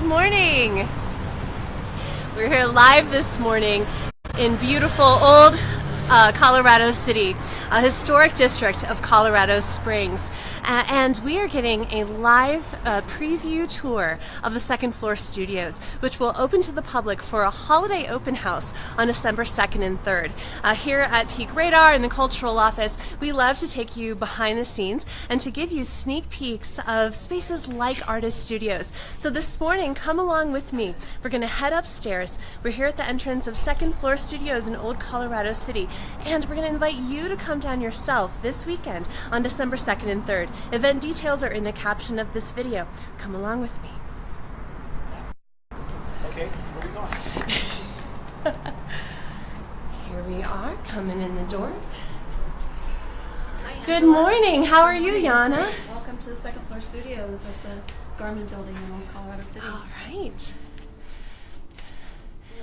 morning. We're here live this morning in beautiful old Colorado City, a historic district of Colorado Springs. And we are getting a live preview tour of the second floor studios, which will open to the public for a holiday open house on December 2nd and 3rd. Here at Peak Radar in the Cultural Office, we love to take you behind the scenes and to give you sneak peeks of spaces like artist studios. So this morning, come along with me. We're going to head upstairs. We're here at the entrance of second floor studios in Old Colorado City, and we're going to invite you to come down yourself this weekend on December 2nd and 3rd. Event details are in the caption of this video. Come along with me. Okay, where are we going? Here we are, coming in the door. Hi, good morning. How are you, Yana? Welcome to the second floor studios of the Garment Building in Old Colorado City. All right.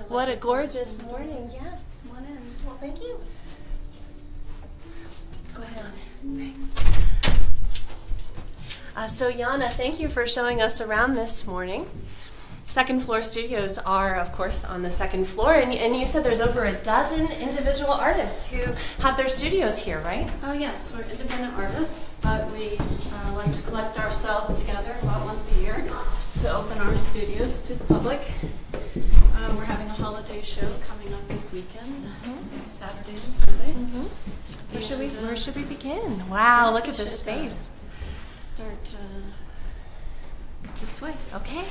What a gorgeous morning. Yeah, come on in. Well, thank you. Go ahead. Thanks. So Yana, thank you for showing us around this morning. Second floor studios are, of course, on the second floor, and you said there's over a dozen individual artists who have their studios here, right? Oh yes, we're independent artists, but we like to collect ourselves together about once a year to open our studios to the public. We're having a holiday show coming up this weekend, Saturday and Sunday. Where should we begin? Wow, look at this space. Start this way. Okay.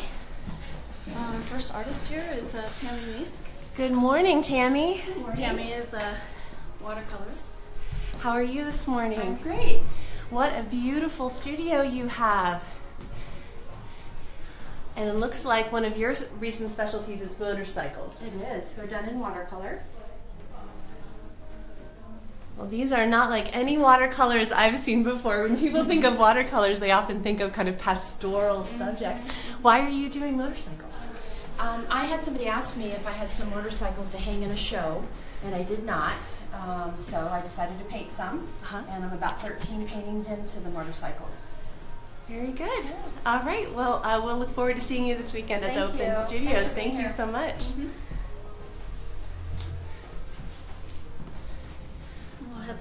Our first artist here is Tammy Misk. Good morning, Tammy. Good morning. Tammy is a watercolorist. How are you this morning? I'm great. What a beautiful studio you have. And it looks like one of your recent specialties is motorcycles. It is. They're done in watercolor. Well, these are not like any watercolors I've seen before. When people think of watercolors, they often think of kind of pastoral subjects. Why are you doing motorcycles? I had somebody ask me if I had some motorcycles to hang in a show, and I did not. So I decided to paint some, and I'm about 13 paintings into the motorcycles. Very good. All right. Well, we'll look forward to seeing you this weekend at the Open Studios. Thank you so much.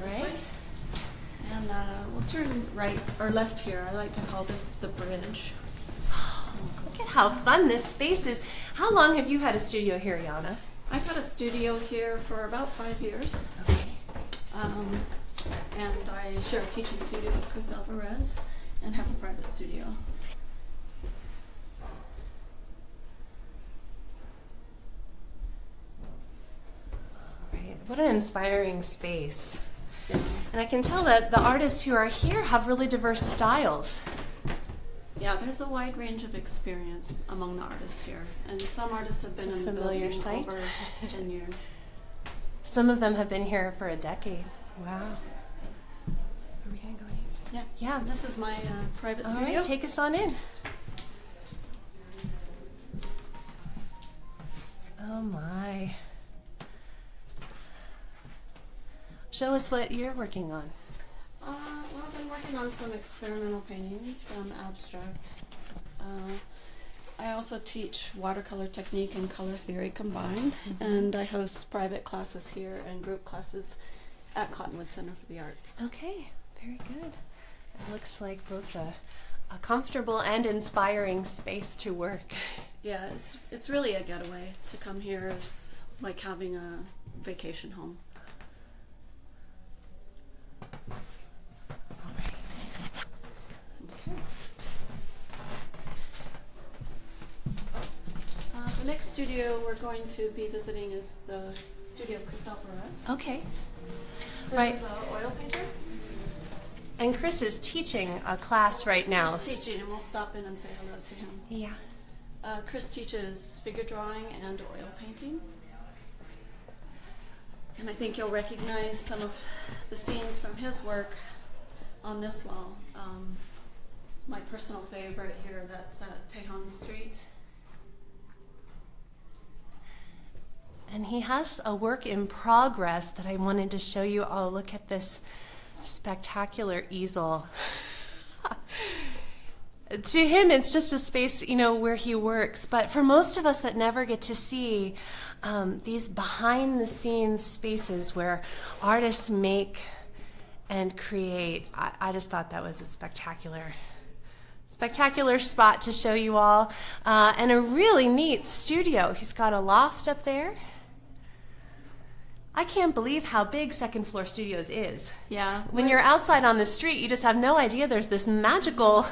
Right. And we'll turn right or left here. I like to call this the bridge. Oh, look at how fun this space is. How long have you had a studio here, Yana? I've had a studio here for about 5 years. Okay. And I share a teaching studio with Chris Alvarez and have a private studio. Right. What an inspiring space. And I can tell that the artists who are here have really diverse styles. Yeah, there's a wide range of experience among the artists here. And some artists have been in the building over 10 years. Some of them have been here for a decade. Wow. Are we going to go in here? Yeah. This is my private studio. All right, take us on in. Oh my. Show us what you're working on. Well, I've been working on some experimental paintings, some abstract. I also teach watercolor technique and color theory combined, and I host private classes here and group classes at Cottonwood Center for the Arts. Okay, very good. It looks like both a comfortable and inspiring space to work. Yeah, it's really a getaway. To come here is like having a vacation home. The next studio we're going to be visiting is the studio of Chris Alvarez. Okay. Chris is an oil painter. And Chris is teaching a class right now. He's teaching, and we'll stop in and say hello to him. Yeah. Chris teaches figure drawing and oil painting. And I think you'll recognize some of the scenes from his work on this wall. My personal favorite here, that's Tejon Street. And he has a work in progress that I wanted to show you. Oh, look at this spectacular easel. to him, it's just a space, where he works. But for most of us that never get to see these behind-the-scenes spaces where artists make and create, I just thought that was a spectacular spot to show you all, and a really neat studio. He's got a loft up there. I can't believe how big Second Floor Studios is. Yeah. When you're outside on the street, you just have no idea there's this magical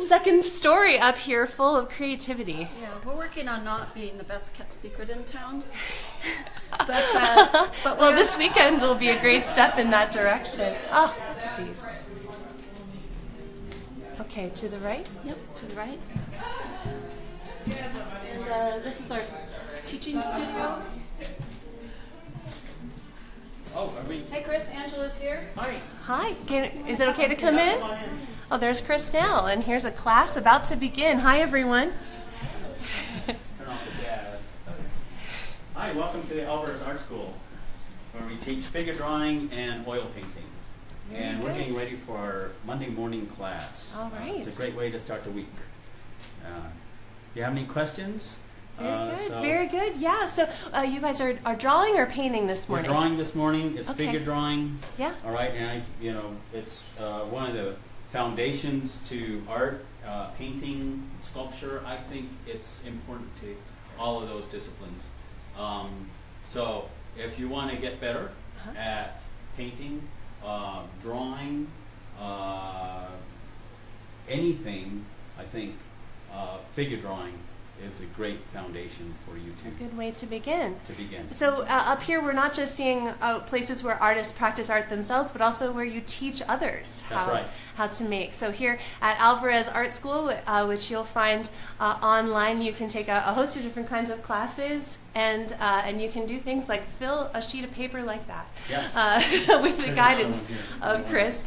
second story up here full of creativity. Yeah, we're working on not being the best kept secret in town. But well, this weekend will be a great step in that direction. Oh, look at these. Okay, to the right? Yep, to the right. And this is our teaching studio. Oh, are we? Hey, Chris, Angela's here. Hi. Hi. Is it okay to come in? Come on in. Oh, there's Chris now, and here's a class about to begin. Hi, everyone. Turn off the jazz. Hi, welcome to the Alvarez Art School, where we teach figure drawing and oil painting. And we're getting ready for our Monday morning class. All right. It's a great way to start the week. You have any questions? Very good. Yeah. So you guys are drawing or painting this morning? We're drawing this morning. It's Okay. figure drawing. Yeah. All right, and it's one of the foundations to art, painting, sculpture. I think it's important to all of those disciplines. So if you want to get better at painting, drawing, anything, I think figure drawing is a great foundation for you A good way to begin. So So up here, we're not just seeing places where artists practice art themselves, but also where you teach others how to make. So here at Alvarez Art School, which you'll find online, you can take a host of different kinds of classes, and you can do things like fill a sheet of paper like that with the guidance of Chris.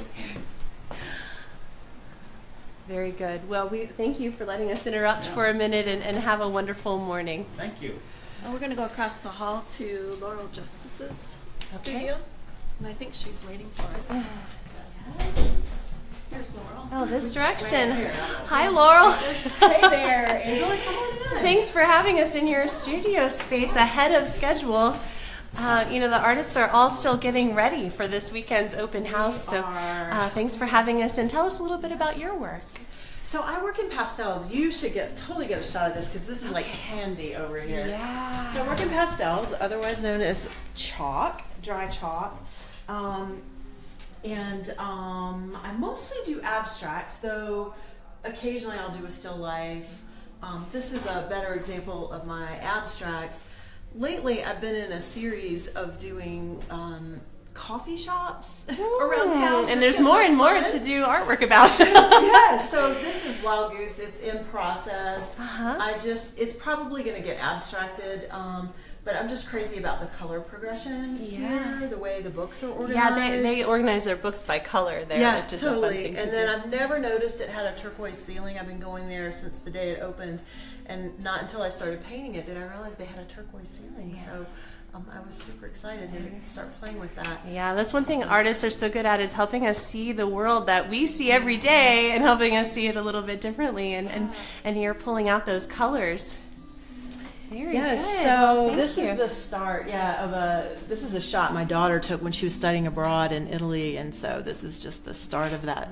Very good. Well, we thank you for letting us interrupt for a minute and have a wonderful morning. Thank you. And we're going to go across the hall to Laurel Justice's studio. And I think she's waiting for us. Here's Laurel. Oh, this direction. Hi, Laurel. Hey there, Angela. Come on in. Thanks for having us in your studio space ahead of schedule. The artists are all still getting ready for this weekend's open house, so thanks for having us, and tell us a little bit about your work. So I work in pastels. You should totally get a shot of this because this is like candy over here. Yeah. So I work in pastels, otherwise known as chalk, dry chalk. I mostly do abstracts, though occasionally I'll do a still life. This is a better example of my abstracts. Lately, I've been in a series of doing coffee shops around town. And there's more and more to do artwork about. Yes, so this is Wild Goose. It's in process. It's probably going to get abstracted, but I'm just crazy about the color progression here, the way the books are organized. Yeah, they organize their books by color there. Yeah, which is a fun totally. thing to And do. then I've never noticed it had a turquoise ceiling. I've been going there since the day it opened, and not until I started painting it did I realize they had a turquoise ceiling. So I was super excited to start playing with that. Yeah, that's one thing artists are so good at, is helping us see the world that we see every day and helping us see it a little bit differently. And you're pulling out those colors. Very good. So Well, this thank is the start, this is a shot my daughter took when she was studying abroad in Italy, and so this is just the start of that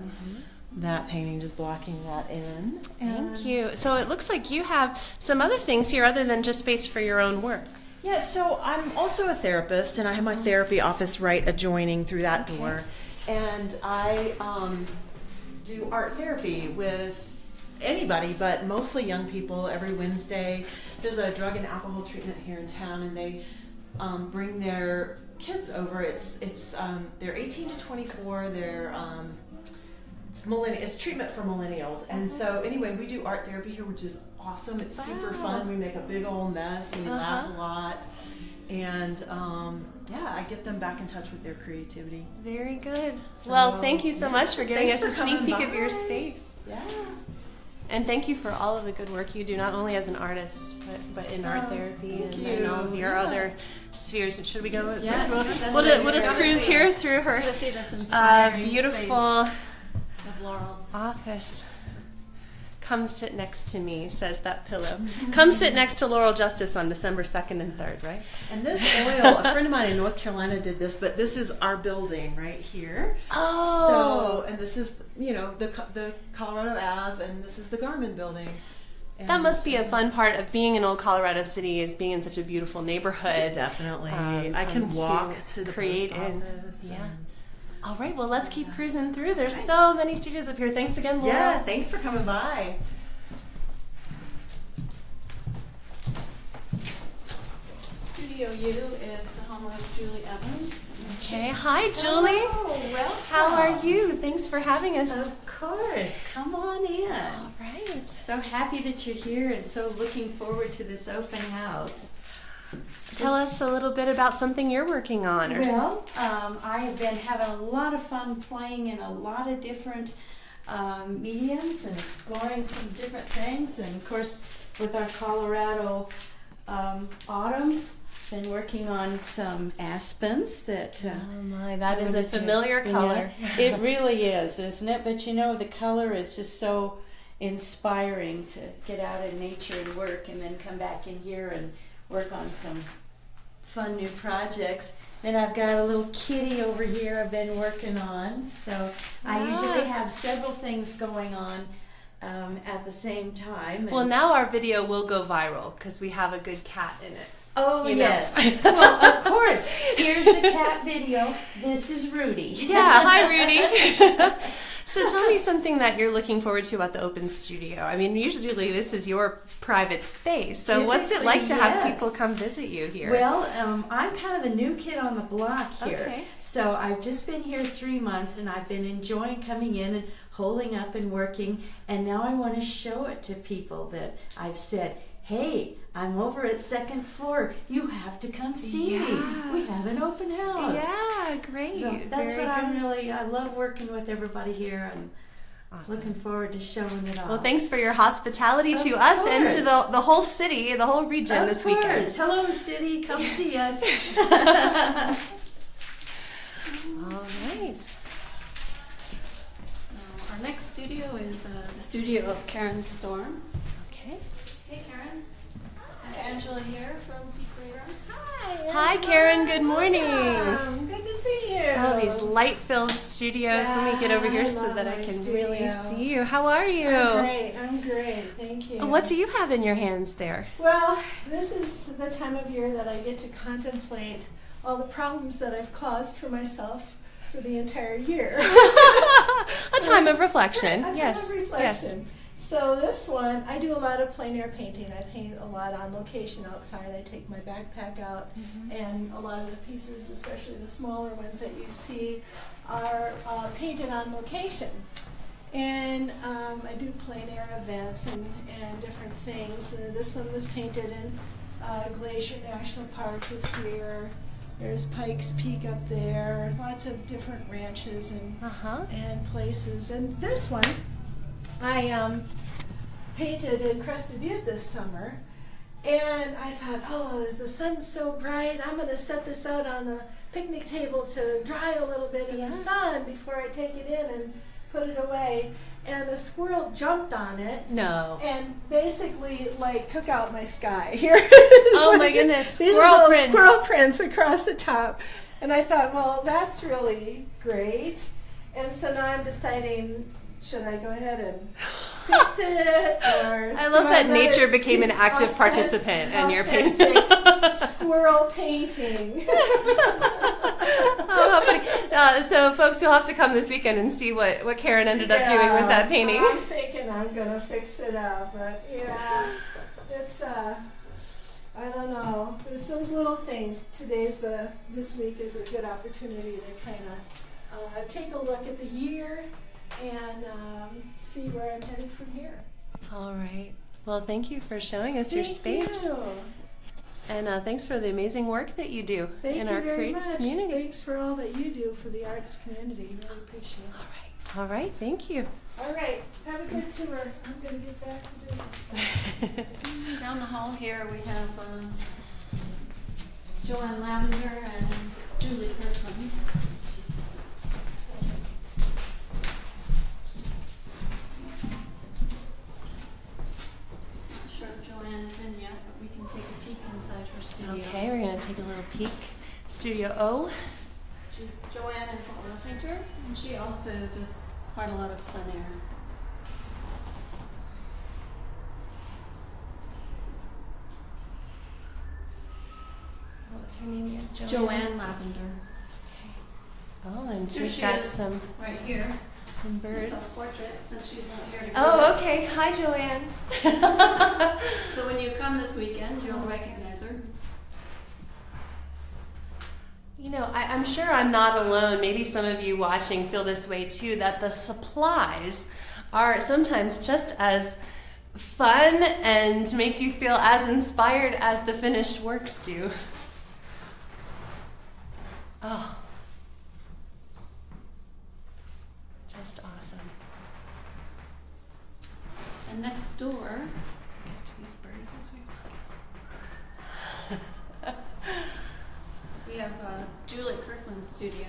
that painting, just blocking that in. Thank you. So it looks like you have some other things here other than just space for your own work. Yeah, so I'm also a therapist, and I have my therapy office right adjoining through that door. And I do art therapy with anybody, but mostly young people. Every Wednesday, there's a drug and alcohol treatment here in town, and they bring their kids over. They're 18 to 24. It's treatment for millennials. And so anyway, we do art therapy here, which is awesome. It's super fun. We make a big old mess and we laugh a lot. And I get them back in touch with their creativity. Very good. So, well, thank you so much for giving Thanks us a for sneak coming peek of your by. space. Yeah. And thank you for all of the good work you do, not only as an artist, but in art therapy and all of your other spheres. Should we go? Yeah. We'll just cruise here through her to see this inspiring beautiful space of Laurel's. office. Come sit next to me, says that pillow. Come sit next to Laurel Justice on December 2nd and 3rd, right? And this oil, a friend of mine in North Carolina did this, but this is our building right here. Oh. So, and this is, the Colorado Ave, and this is the Garmin building. And that must be a fun part of being in Old Colorado City, is being in such a beautiful neighborhood. Definitely. I can walk to the create post office. Yeah. All right, well, let's keep cruising through. There's so many studios up here. Thanks again, Laura. Yeah, thanks for coming by. Studio U is the home of Julie Evans. Okay, hi, Julie. Hello, welcome. How are you? Thanks for having us. Of course, come on in. All right. So happy that you're here and so looking forward to this open house. Tell us a little bit about something you're working on. Well, I have been having a lot of fun playing in a lot of different mediums and exploring some different things. And of course, with our Colorado autumns, been working on some aspens that. Oh my, that is a familiar color. Yeah, it really is, isn't it? But the color is just so inspiring to get out in nature and work, and then come back in here and work on some fun new projects. Then I've got a little kitty over here I've been working on. So I usually have several things going on at the same time. Well, now our video will go viral because we have a good cat in it. Oh, yes. Well, of course. Here's the cat video. This is Rudy. Yeah, hi, Rudy. So tell me something that you're looking forward to about the open studio. I mean, usually this is your private space. So what's it like to have people come visit you here? Well, I'm kind of the new kid on the block here. Okay. So I've just been here 3 months, and I've been enjoying coming in and holding up and working. And now I want to show it to people that I've said, hey, I'm over at 2nd floor. You have to come see me. We have an open house. Yeah, great. So that's what I love working with everybody here, and awesome. Looking forward to showing it all. Well, thanks for your hospitality to us and to the whole city, the whole region this weekend. Hello, city. Come see us. All right. Our next studio is the studio of Karen Storm. Okay. Hey, Karen. Angela here from Peak Radar. Hi, Karen. Good morning. Good to see you. Oh, these light-filled studios. Let me get over here so that I can really see you. How are you? I'm great. Thank you. What do you have in your hands there? Well, this is the time of year that I get to contemplate all the problems that I've caused for myself for the entire year. A time of reflection. Yes. So this one, I do a lot of plein air painting. I paint a lot on location outside. I take my backpack out, and a lot of the pieces, especially the smaller ones that you see, are painted on location. And I do plein air events and different things. And this one was painted in Glacier National Park this year. There's Pikes Peak up there. Lots of different ranches and places. And this one, I painted in Crested Butte this summer, and I thought, oh, the sun's so bright, I'm going to set this out on the picnic table to dry a little bit in the sun before I take it in and put it away. And a squirrel jumped on it. No. And basically, took out my sky. Here. Oh my goodness! Squirrel prints across the top. And I thought, well, that's really great. And so now I'm deciding, should I go ahead and fix it, or I love that nature became an active participant in your painting. Squirrel painting. Oh, how funny. So folks, you'll have to come this weekend and see what Karen ended up doing with that painting. I'm thinking I'm going to fix it up, but it's, I don't know. It's those little things. This week is a good opportunity to kind of take a look at the year and see where I'm headed from here. All right. Well, thank you for showing us your space. Thank you. And thanks for the amazing work that you do in our creative community. Thanks for all that you do for the arts community. Really appreciate it. All right. Thank you. All right. Have a good tour. I'm going to get back to business. Down the hall here we have Joanne Lavender and Julie Kirkland. peek. Studio O. Joanne is an oil painter, and she also does quite a lot of plein air. What's her name again? Joanne Lavender. Oh, and Here she's she got is, some right here. birds. Self-portrait, since she's not here to give Oh, us. okay. Hi, Joanne. So when you come this weekend, you'll recognize her. You know, I'm sure I'm not alone. Maybe some of you watching feel this way too, that the supplies are sometimes just as fun and make you feel as inspired as the finished works do. Oh. Just awesome. And next door, Get to these birds as we walk. we have Julie Kirkland's studio.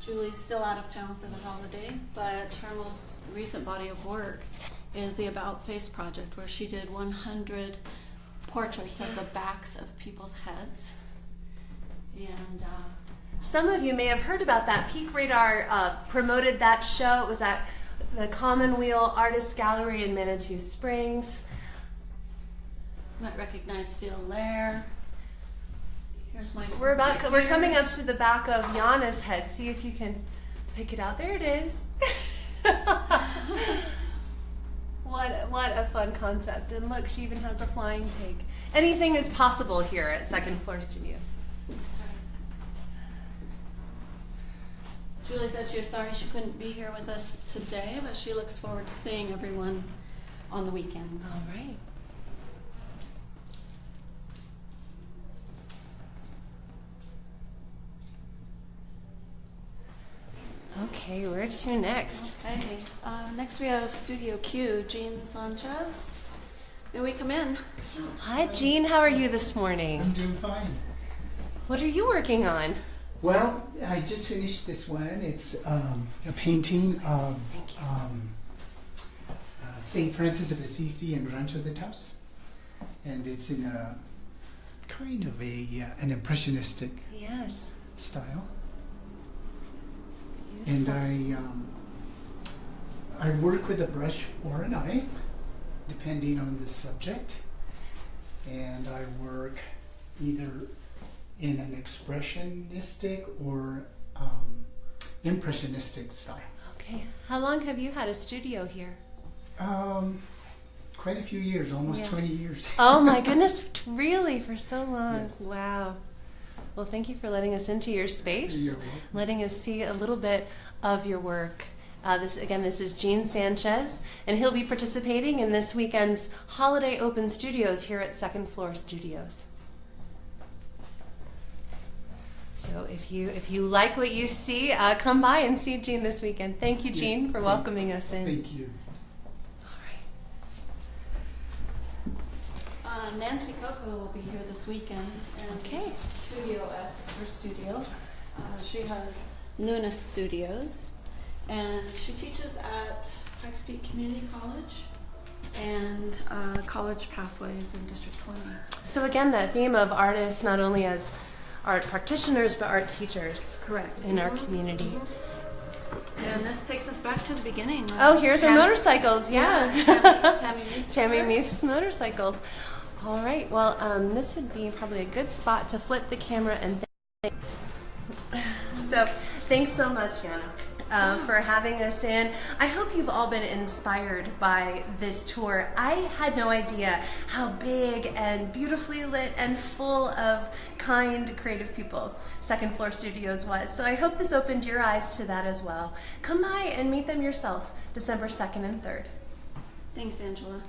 Julie's still out of town for the holiday, but her most recent body of work is the About Face project, where she did 100 portraits of the backs of people's heads. And Some of you may have heard about that. Peak Radar promoted that show. It was at the Commonweal Artist Gallery in Manitou Springs. you might recognize Phil Lair. Here's my. We're coming up to the back of Yana's head. See if you can pick it out. There it is. What a fun concept. And look, she even has a flying pig. Anything is possible here at Second Floor Studios. Julie said she was sorry she couldn't be here with us today, but she looks forward to seeing everyone on the weekend. All right. Okay, where to next? Okay, next we have Studio Q, Jean Sanchez. May we come in? Sure. Hi, Jean. How are you this I'm morning? doing fine. What are you working on? Well, I just finished this one. It's a painting of St. Francis of Assisi and Rancho de Taos. And it's in a kind of an impressionistic Yes. style. And I work with a brush or a knife, depending on the subject. And I work either in an expressionistic or impressionistic style. Okay. How long have you had a studio here? Quite a few years, almost Yeah. 20 years. Oh my goodness, really? For so long? Yes. Wow. Well, thank you for letting us into your space, You're welcome. letting us see a little bit of your work. This is Jean Sanchez, and he'll be participating in this weekend's Holiday Open Studios here at Second Floor Studios. So if you like what you see, come by and see Jean this weekend. Thank you, Jean, for welcoming us in. Thank you. Nancy Coco will be here this weekend. And Okay. this is Studio S is her studio. She has Luna Studios, and she teaches at Pikes Peak Community College and College Pathways in District 20. So again, that theme of artists not only as art practitioners but art teachers Correct. in our community. And this takes us back to the beginning. Oh, here's our motorcycles. Yeah. Tammy Meeks. Tammy Meeks' motorcycles. All right. Well, this would be probably a good spot to flip the camera and. So, thanks so much, Yana, for having us in. I hope you've all been inspired by this tour. I had no idea how big and beautifully lit and full of kind, creative people Second Floor Studios was. So I hope this opened your eyes to that as well. Come by and meet them yourself, December 2nd and 3rd. Thanks, Angela.